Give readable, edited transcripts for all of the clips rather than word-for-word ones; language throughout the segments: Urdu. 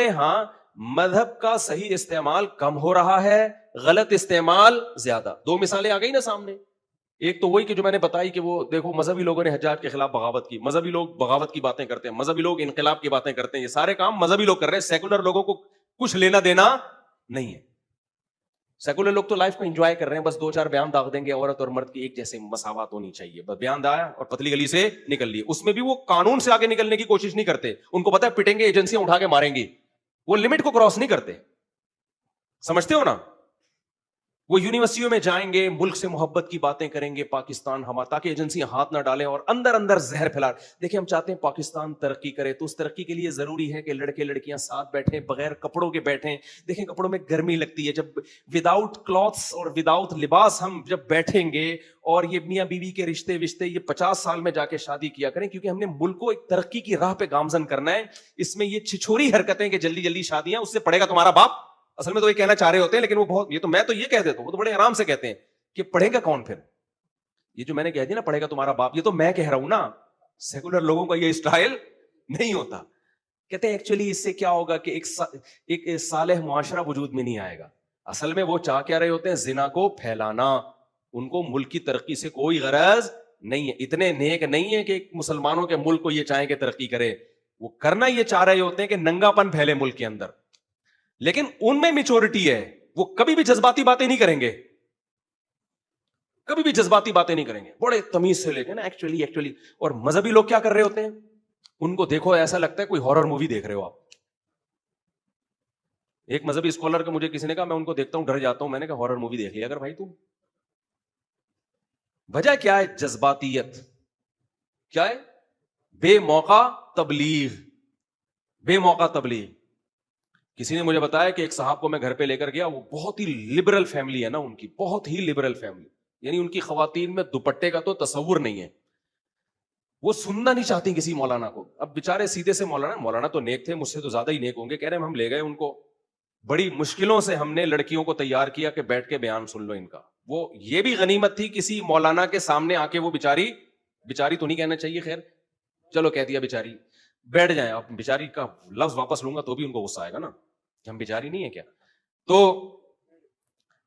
ہاں مذہب کا صحیح استعمال کم ہو رہا ہے, غلط استعمال زیادہ. دو مثالیں آ گئی نا سامنے. ایک تو وہی کہ جو میں نے بتائی کہ وہ دیکھو مذہبی لوگوں نے حجاج کے خلاف بغاوت کی, مذہبی لوگ بغاوت کی باتیں کرتے ہیں, مذہبی لوگ انقلاب کی باتیں کرتے ہیں, یہ سارے کام مذہبی لوگ کر رہے ہیں, سیکولر لوگوں کو کچھ لینا دینا نہیں ہے. سیکولر لوگ تو لائف کو انجوائے کر رہے ہیں, بس دو چار بیان داغ دیں گے, عورت اور مرد کی ایک جیسے مساوات ہونی چاہیے, بس بیان دایا اور پتلی گلی سے نکل لیے. اس میں بھی وہ قانون سے آگے نکلنے کی کوشش نہیں کرتے, ان کو پتا ہے پٹیں گے, ایجنسیاں اٹھا کے ماریں گی, وہ لمٹ کو کراس نہیں کرتے. سمجھتے ہو نا. وہ یونیورسٹیوں میں جائیں گے, ملک سے محبت کی باتیں کریں گے, پاکستان ہمارا, تاکہ ایجنسیاں ہاتھ نہ ڈالیں اور اندر اندر زہر پھیلا. دیکھیں ہم چاہتے ہیں پاکستان ترقی کرے, تو اس ترقی کے لیے ضروری ہے کہ لڑکے لڑکیاں ساتھ بیٹھیں, بغیر کپڑوں کے بیٹھیں. دیکھیں کپڑوں میں گرمی لگتی ہے, جب وداؤٹ کلوتھس اور وداؤٹ لباس ہم جب بیٹھیں گے, اور یہ میاں بیوی کے رشتے یہ 50 سال میں جا کے شادی کیا کریں, کیونکہ ہم نے ملک کو ایک ترقی کی راہ پہ گامزن کرنا ہے. اس میں یہ چھچوری حرکتیں کہ جلدی جلدی شادیاں, اس سے پڑے گا تمہارا باپ. اصل میں تو یہ کہنا چاہ رہے ہوتے ہیں, لیکن وہ بہت, یہ تو میں تو یہ کہہ دیتا ہوں, وہ تو بڑے آرام سے کہتے ہیں کہ پڑھے گا کون. پھر یہ جو میں نے کہہ دیا نا پڑھے گا تمہارا باپ, یہ تو میں کہہ رہا ہوں نا, سیکولر لوگوں کا یہ اسٹائل نہیں ہوتا. کہتے ہیں ایکچولی اس سے کیا ہوگا کہ ایک صالح معاشرہ وجود میں نہیں آئے گا. اصل میں وہ چاہ کیا رہے ہوتے ہیں, زنا کو پھیلانا. ان کو ملک کی ترقی سے کوئی غرض نہیں ہے, اتنے نیک نہیں ہے کہ مسلمانوں کے ملک کو یہ چاہیں کہ ترقی کرے. وہ کرنا یہ چاہ رہے ہوتے ہیں کہ ننگا پن پھیلے ملک کے اندر. لیکن ان میں میچورٹی ہے, وہ کبھی بھی جذباتی باتیں نہیں کریں گے, کبھی بھی جذباتی باتیں نہیں کریں گے, بڑے تمیز سے لے کے نا ایکچولی. اور مذہبی لوگ کیا کر رہے ہوتے ہیں, ان کو دیکھو ایسا لگتا ہے کوئی ہارر مووی دیکھ رہے ہو آپ. ایک مذہبی اسکالر کا مجھے کسی نے کہا, میں ان کو دیکھتا ہوں ڈر جاتا ہوں, میں نے کہا ہارر مووی دیکھ لیا اگر بھائی تم. وجہ کیا ہے, جذباتیت. کیا ہے, بے موقع تبلیغ, بے موقع تبلیغ. کسی نے مجھے بتایا کہ ایک صاحب کو میں گھر پہ لے کر گیا, وہ بہت ہی لبرل فیملی ہے نا ان کی, بہت ہی لبرل فیملی, یعنی ان کی خواتین میں دوپٹے کا تو تصور نہیں ہے. وہ سننا نہیں چاہتی کسی مولانا کو. اب بےچارے سیدھے سے مولانا تو نیک تھے, مجھ سے تو زیادہ ہی نیک ہوں گے, کہہ رہے ہم لے گئے ان کو, بڑی مشکلوں سے ہم نے لڑکیوں کو تیار کیا کہ بیٹھ کے بیان سن لو ان کا. وہ یہ بھی غنیمت تھی کسی مولانا کے سامنے آ کے وہ بیچاری تو نہیں کہنا چاہیے, خیر چلو کہہ دیا بیچاری, بیٹھ جائیں. اب بیچاری کا لفظ واپس لوں گا تو بھی ان کو غصہ آئے گا نا, ہم بیچاری نہیں ہے کیا. تو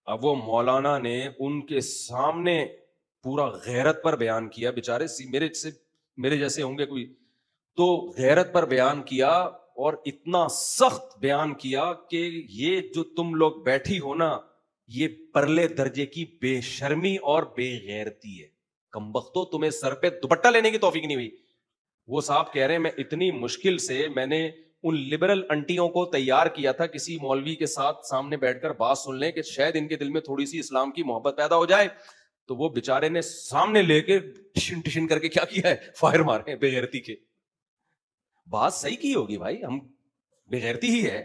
اب وہ مولانا نے ان کے سامنے پورا غیرت پر بیان کیا, بیچارے میرے جیسے ہوں گے کوئی, تو غیرت پر بیان کیا, اور اتنا سخت بیان کیا کہ یہ جو تم لوگ بیٹھی ہو نا, یہ پرلے درجے کی بے شرمی اور بے غیرتی ہے. کمبختو, تمہیں سر پہ دوپٹہ لینے کی توفیق نہیں ہوئی. وہ صاحب کہہ رہے ہیں میں اتنی مشکل سے میں نے ان لبرل انٹیوں کو تیار کیا تھا کسی مولوی کے ساتھ سامنے بیٹھ کر بات سن لیں کہ شاید ان کے دل میں تھوڑی سی اسلام کی محبت پیدا ہو جائے, تو وہ بیچارے نے سامنے لے کے ٹشن کر کے کیا کیا ہے, فائر مارے بے غیرتی کے. بات صحیح کی ہوگی بھائی, ہم بے غیرتی ہی ہے,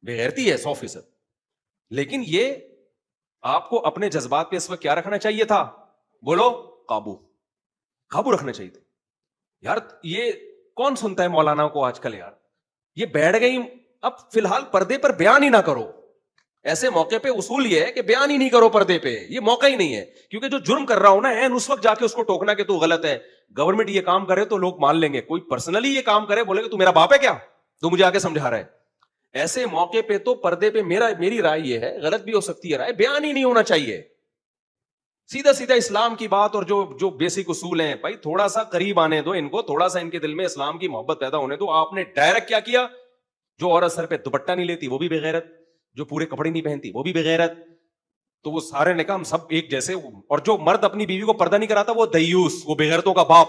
بے غیرتی ہے 100%, لیکن یہ آپ کو اپنے جذبات پہ اس وقت کیا رکھنا چاہیے تھا, بولو, قابو رکھنا چاہیے تھا. یار یہ کون سنتا ہے مولانا کو آج کل, یار یہ بیٹھ گئی. اب فی الحال پردے پر بیان ہی نہ کرو, ایسے موقع پہ اصول یہ ہے کہ بیان ہی نہیں کرو پردے پہ, یہ موقع ہی نہیں ہے. کیونکہ جو جرم کر رہا ہو نا, اس وقت جا کے اس کو ٹوکنا کہ تو غلط ہے. گورنمنٹ یہ کام کرے تو لوگ مان لیں گے, کوئی پرسنلی یہ کام کرے بولے کہ تو میرا باپ ہے کیا, تو مجھے آگے سمجھا رہا ہے. ایسے موقع پہ تو پردے پہ میری رائے یہ ہے, غلط بھی ہو سکتی ہے رائے, بیان ہی نہیں ہونا چاہیے. سیدھا اسلام کی بات اور جو بیسک اصول ہیں بھائی تھوڑا سا قریب آنے دو ان کو, تھوڑا سا ان کے دل میں اسلام کی محبت پیدا ہونے دو. آپ نے ڈائریکٹ کیا کیا, جو عورت سر پہ دوپٹہ نہیں لیتی وہ بھی بے غیرت, جو پورے کپڑے نہیں پہنتی وہ بھی بے غیرت. تو وہ سارے نے کہا ہم سب ایک جیسے, اور جو مرد اپنی بیوی کو پردہ نہیں کراتا وہ دیوس, وہ بے غیرتوں کا باپ.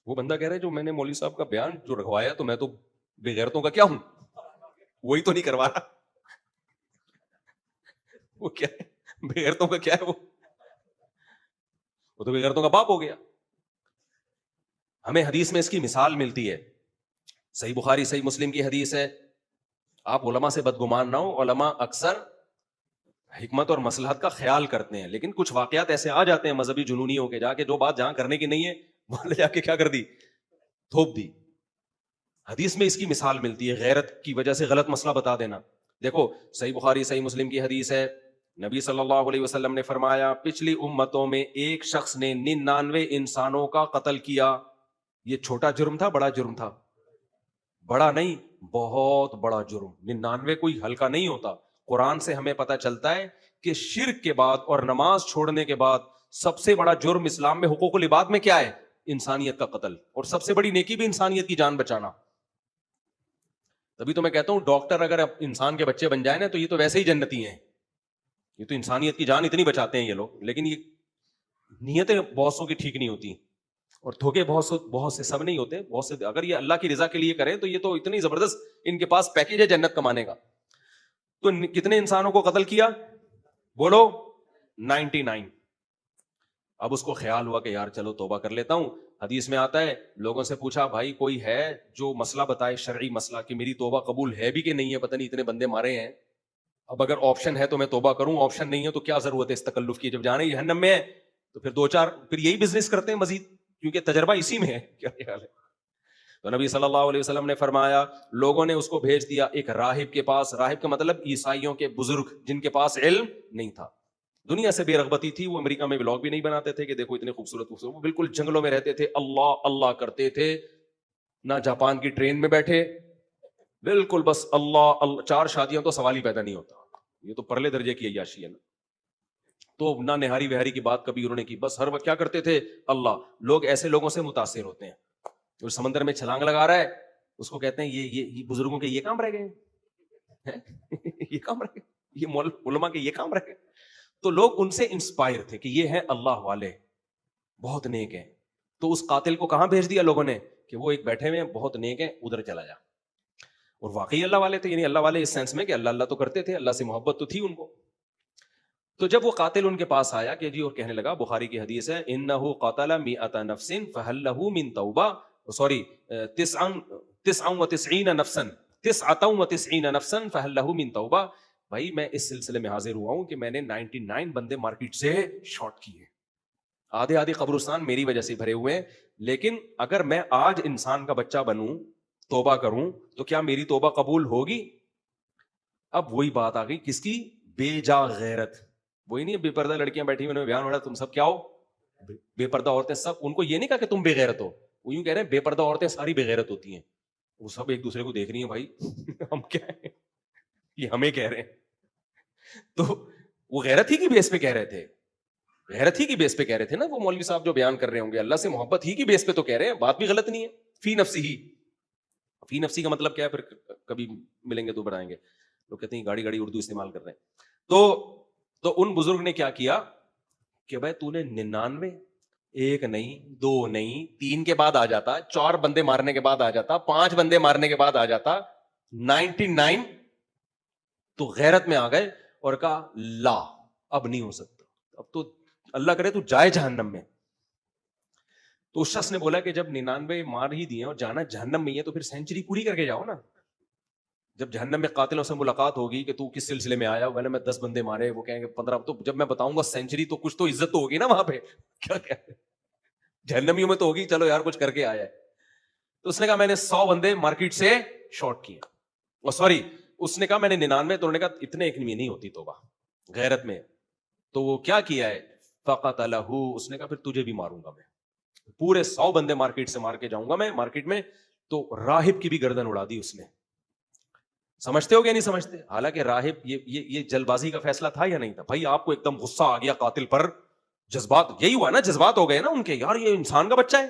وہ بندہ کہہ رہا ہے جو میں نے مولوی صاحب کا بیان جو رکھوایا تو میں تو بے غیرتوں کا کیا ہوں, وہی تو نہیں کروا رہا. وہ کیا ہے بے غیرتوں کا, کیا ہے وہ تو بے غیرتوں کا باپ ہو گیا. ہمیں حدیث میں اس کی مثال ملتی ہے, صحیح بخاری صحیح مسلم کی حدیث ہے. آپ علماء سے بدگمان نہ ہو, علماء اکثر حکمت اور مصلحت کا خیال کرتے ہیں, لیکن کچھ واقعات ایسے آ جاتے ہیں مذہبی جنونیوں کے, جا کے جو بات جہاں کرنے کی نہیں ہے وہاں جا کے کیا کر دی, تھوپ دی. حدیث میں اس کی مثال ملتی ہے, غیرت کی وجہ سے غلط مسئلہ بتا دینا. دیکھو صحیح بخاری صحیح مسلم کی حدیث ہے, نبی صلی اللہ علیہ وسلم نے فرمایا پچھلی امتوں میں ایک شخص نے 99 انسانوں کا قتل کیا. یہ چھوٹا جرم تھا, بڑا جرم تھا, بڑا نہیں, بہت بڑا جرم. 99 کوئی ہلکا نہیں ہوتا. قرآن سے ہمیں پتہ چلتا ہے کہ شرک کے بعد اور نماز چھوڑنے کے بعد سب سے بڑا جرم اسلام میں حقوق العباد میں کیا ہے؟ انسانیت کا قتل. اور سب سے بڑی نیکی بھی انسانیت کی جان بچانا. تبھی تو میں کہتا ہوں ڈاکٹر اگر انسان کے بچے بن جائے نا تو یہ تو ویسے ہی جنتی ہیں. یہ تو انسانیت کی جان اتنی بچاتے ہیں یہ لوگ. لیکن یہ نیتیں بہت سو کی ٹھیک نہیں ہوتی اور دھوکے بہت سے سب نہیں ہوتے. بہت سے اگر یہ اللہ کی رضا کے لیے کریں تو یہ تو اتنی زبردست ان کے پاس پیکیج ہے جنت کمانے کا. تو کتنے انسانوں کو قتل کیا؟ بولو 99. اب اس کو خیال ہوا کہ یار چلو توبہ کر لیتا ہوں. حدیث میں آتا ہے لوگوں سے پوچھا بھائی کوئی ہے جو مسئلہ بتائے شرعی مسئلہ کہ میری توبہ قبول ہے بھی کہ نہیں ہے, پتہ نہیں اتنے بندے مارے ہیں. اب اگر آپشن ہے تو میں توبہ کروں, آپشن نہیں ہے تو کیا ضرورت ہے اس تکلف کی. جب جانے جہنم میں ہے تو پھر 2-4 پھر یہی بزنس کرتے ہیں مزید, کیونکہ تجربہ اسی میں ہے. کیا خیال ہے؟ تو نبی صلی اللہ علیہ وسلم نے فرمایا لوگوں نے اس کو بھیج دیا ایک راہب کے پاس. راہب کا مطلب عیسائیوں کے بزرگ جن کے پاس علم نہیں تھا, دنیا سے بے رغبتی تھی. وہ امریکہ میں ولاگ بھی نہیں بناتے تھے کہ دیکھو اتنے خوبصورت خوبصورت, وہ بالکل جنگلوں میں رہتے تھے, اللہ اللہ کرتے تھے. نہ جاپان کی ٹرین میں بیٹھے, بالکل بس اللہ اللہ. 4 شادیاں تو سوال ہی پیدا نہیں ہوتا, یہ تو پرلے درجے کی عیاشی ہے نا. تو نہ نہاری وہاری کی بات کبھی انہوں نے کی, بس ہر وقت کیا کرتے تھے اللہ. لوگ ایسے لوگوں سے متاثر ہوتے ہیں. جو سمندر میں چھلانگ لگا رہا ہے اس کو کہتے ہیں یہ بزرگوں کے یہ کام رہ گئے, یہ کام رہ گئے, یہ علماء کے یہ کام رہ گئے. تو لوگ ان سے انسپائر تھے کہ یہ ہیں اللہ والے, بہت نیک ہیں. تو اس قاتل کو کہاں بھیج دیا لوگوں نے کہ وہ ایک بیٹھے ہوئے ہیں بہت نیک ہیں, ادھر چلا جا. اور واقعی اللہ والے تھے, یعنی اللہ والے اس سینس میں کہ اللہ اللہ تو کرتے تھے, اللہ سے محبت تو تھی ان کو. تو جب وہ قاتل ان کے پاس آیا کہ جی, اور کہنے لگا, بخاری کی حدیث ہے انہ قتل 100 نفس فهل له من توبہ, سوری 99 نفسا 99 نفسا فهل له من توبہ. بھائی میں اس سلسلے میں حاضر ہوا ہوں کہ میں نے 99 بندے مارکیٹ سے شارٹ کیے, آدھے قبرستان میری وجہ سے بھرے ہوئے ہیں. لیکن اگر میں آج انسان کا بچہ بنوں, توبہ کروں, تو کیا میری توبہ قبول ہوگی؟ اب وہی بات آ گئی کس کی؟ بے جا غیرت. وہی نہیں بے پردہ لڑکیاں بیٹھی ہوئی, بیان ہو رہا تم سب کیا ہو؟ بے پردہ عورتیں سب. ان کو یہ نہیں کہا کہ تم بے غیرت ہو, وہ یوں کہہ رہے ہیں بے پردہ عورتیں ساری بے غیرت ہوتی ہیں. وہ سب ایک دوسرے کو دیکھ رہی ہیں, بھائی ہم کیا ہیں, یہ ہمیں کہہ رہے ہیں. تو وہ غیرت ہی کی بیس پہ کہہ رہے تھے, غیرت ہی کی بیس پہ کہہ رہے تھے نا وہ مولوی صاحب جو بیان کر رہے ہوں گے, اللہ سے محبت ہی کی بیس پہ تو کہہ رہے ہیں. بات بھی غلط نہیں ہے. فی نفسی کا مطلب کیا ہے, پھر کبھی ملیں گے تو بتائیں گے. لوگ کہتے ہیں گاڑی اردو استعمال کر رہے ہیں. تو ان بزرگ نے کیا کیا کہ بھائی تو نے 99, 1 نہیں 2 نہیں 3 کے بعد آ جاتا, 4 بندے مارنے کے بعد آ جاتا, 5 بندے مارنے کے بعد آ جاتا, 99 تو غیرت میں آ گئے اور کہا لا اب نہیں ہو سکتا, اب تو اللہ کرے تو جائے جہنم میں. تو اس شخص نے بولا کہ جب 99 مار ہی دیے اور جانا جہنم میں ہی ہے تو پھر سینچری پوری کر کے جاؤ نا. جب جہنم میں قاتلوں سے ملاقات ہوگی کہ تو کس سلسلے میں آیا, میں 10 بندے مارے, وہ کہیں گے 15, تو جب میں بتاؤں گا سینچری تو کچھ تو عزت تو ہوگی نا وہاں پہ. کیا کہتے ہیں جہنمیوں میں تو ہوگی, چلو یار کچھ کر کے آیا ہے. تو اس نے کہا میں نے 100 بندے مارکیٹ سے شارٹ کیا, اور سوری اس نے کہا میں نے 99, تو انہوں نے کہا اتنے ایک نہیں ہوتی توبہ غیرت میں. تو وہ کیا کیا ہے, فقتلہ, اس نے کہا پھر تجھے بھی ماروں گا میں, پورے 100 بندے مارکیٹ سے مار کے جاؤں گا میں مارکیٹ میں. تو راہب کی بھی گردن اڑا دی اس نے. سمجھتے ہو گیا نہیں سمجھتے؟ حالانکہ راہب یہ جلد بازی کا فیصلہ تھا یا نہیں تھا؟ بھائی آپ کو ایک دم غصہ آ گیا قاتل پر, جذبات, یہی ہوا نا, جذبات ہو گئے نا ان کے, یار یہ انسان کا بچہ ہے.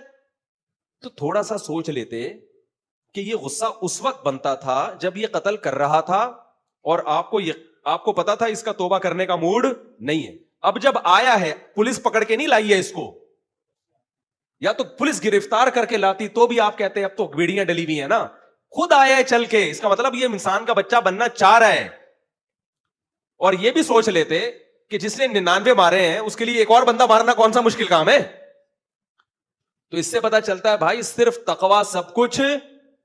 تو تھوڑا سا سوچ لیتے کہ یہ غصہ اس وقت بنتا تھا جب یہ قتل کر رہا تھا اور آپ کو پتا تھا اس کا توبہ کرنے کا موڈ نہیں ہے. اب جب آیا ہے, پولیس پکڑ کے نہیں لائی ہے اس کو, یا تو پولیس گرفتار کر کے لاتی تو بھی آپ کہتے اب تو ویڈیاں ڈلی ہوئی ہیں نا, خود آیا ہے چل کے, اس کا مطلب یہ انسان کا بچہ بننا چاہ رہا ہے. اور یہ بھی سوچ لیتے کہ جس نے 99 مارے ہیں اس کے لیے ایک اور بندہ مارنا کون سا مشکل کام ہے. تو اس سے پتا چلتا ہے بھائی صرف تقویٰ سب کچھ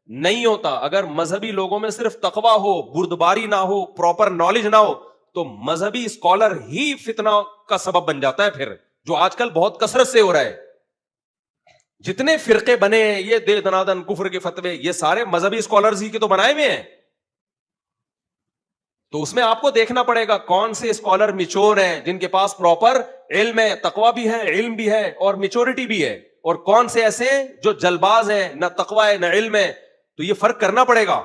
نہیں ہوتا. اگر مذہبی لوگوں میں صرف تقویٰ ہو, بردباری نہ ہو, پراپر نالج نہ ہو, تو مذہبی اسکالر ہی فتنہ کا سبب بن جاتا ہے پھر, جو آج کل بہت کثرت سے ہو رہا ہے. جتنے فرقے بنے ہیں, یہ دے دنادن کفر کے فتوے, یہ سارے مذہبی اسکالرز ہی کے تو بنائے ہوئے ہیں. تو اس میں آپ کو دیکھنا پڑے گا کون سے اسکالر میچور ہیں, جن کے پاس پراپر علم ہے, تقویٰ بھی ہے, علم بھی ہے اور میچورٹی بھی ہے, اور کون سے ایسے جو جلباز ہیں, نہ تقویٰ ہے نہ علم ہے. تو یہ فرق کرنا پڑے گا.